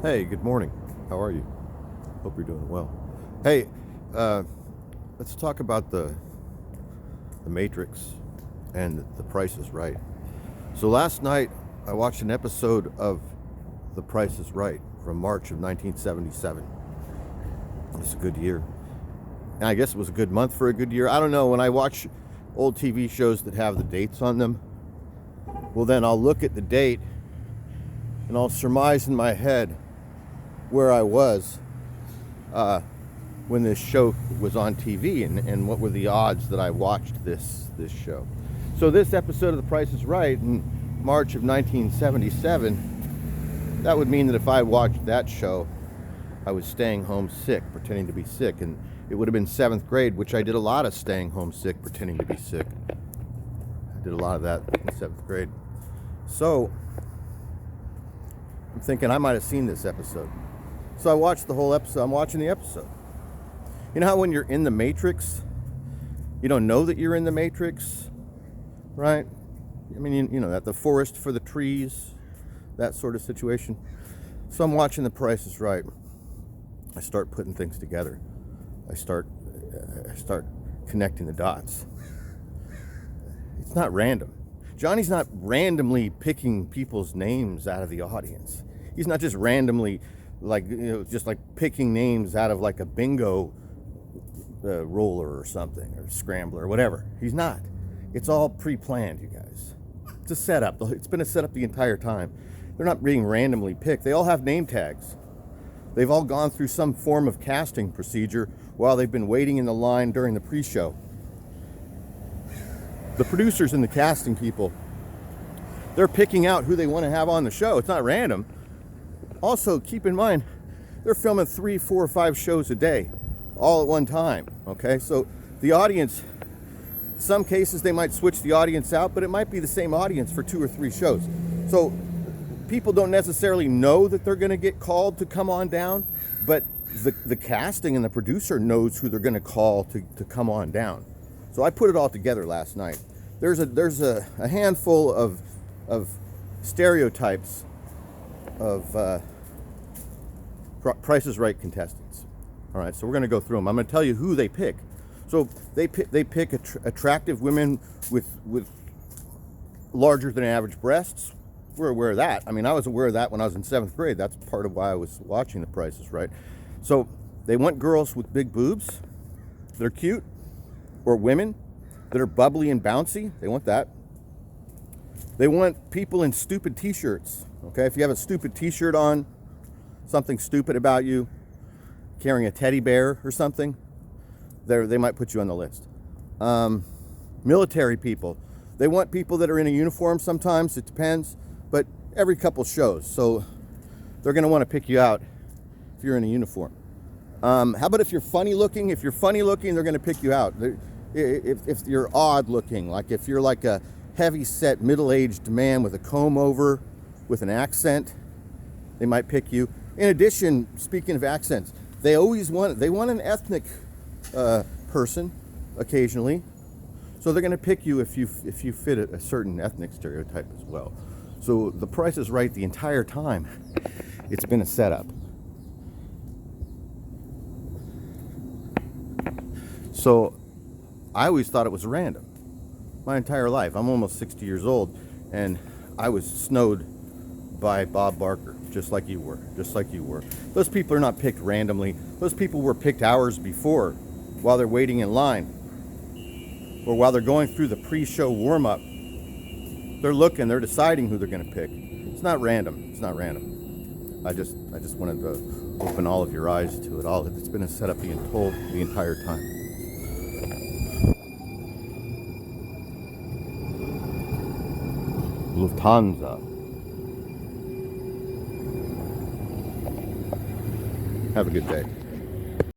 Hey, good morning. How are you? Hope you're doing well. Hey, let's talk about the Matrix and The Price is Right. So last night I watched an episode of The Price is Right from March of 1977. It's a good year. And I guess it was a good month for a good year. I don't know. When I watch old TV shows that have the dates on them, well, then I'll look at the date and I'll surmise in my head where I was when this show was on TV and what were the odds that I watched this show. So this episode of The Price is Right in March of 1977, that would mean that if I watched that show, I was staying home sick, pretending to be sick, and it would have been 7th grade, which I did a lot of staying home sick, pretending to be sick. I did a lot of that in 7th grade. So I'm thinking I might have seen this episode. So I watched the whole episode. I'm watching the episode. You know how when you're in the Matrix, you don't know that you're in the Matrix, right? I mean, you know that, the forest for the trees, that sort of situation. So I'm watching The Price is Right. I start putting things together. I start connecting the dots. It's not random. Johnny's not randomly picking people's names out of the audience. He's not just randomly, just like picking names out of like a bingo roller or something, or scrambler or whatever. He's not. It's all pre-planned, you guys. It's a setup. It's been a setup the entire time. They're not being randomly picked. They all have name tags. They've all gone through some form of casting procedure while they've been waiting in the line during the pre-show. The producers and the casting people, they're picking out who they want to have on the show. It's not random. Also, keep in mind, they're filming 3, 4, 5 shows a day, all at one time, okay? So the audience, in some cases they might switch the audience out, but it might be the same audience for 2 or 3 shows. So people don't necessarily know that they're going to get called to come on down, but the casting and the producer knows who they're going to call to come on down. So I put it all together last night. There's a handful of stereotypes of Price is Right contestants. All right, so we're going to go through them. I'm going to tell you who they pick. So they pick attractive women with larger than average breasts. We're aware of that. I mean, I was aware of that when I was in 7th grade. That's part of why I was watching The Price is Right. So they want girls with big boobs that are cute, or women that are bubbly and bouncy. They want that. They want people in stupid t-shirts. Okay, if you have a stupid t-shirt on, something stupid about you, carrying a teddy bear or something, they might put you on the list. Military people. They want people that are in a uniform sometimes. It depends, but every couple shows. So they're going to want to pick you out if you're in a uniform. How about if you're funny looking? If you're funny looking, they're going to pick you out. If you're odd looking, like if you're like a heavy-set, middle-aged man with a comb over, with an accent, they might pick you. In addition, speaking of accents, they want an ethnic person occasionally. So they're going to pick you if you fit a certain ethnic stereotype as well. So The Price is Right the entire time. It's been a setup. So I always thought it was random. My entire life. I'm almost 60 years old, and I was snowed by Bob Barker, just like you were. Those people are not picked randomly. Those people were picked hours before while they're waiting in line, or while they're going through the pre-show warm-up. They're deciding who they're going to pick. It's not random. I just wanted to open all of your eyes to it all. It's been a setup being told the entire time. Lufthansa. Have a good day.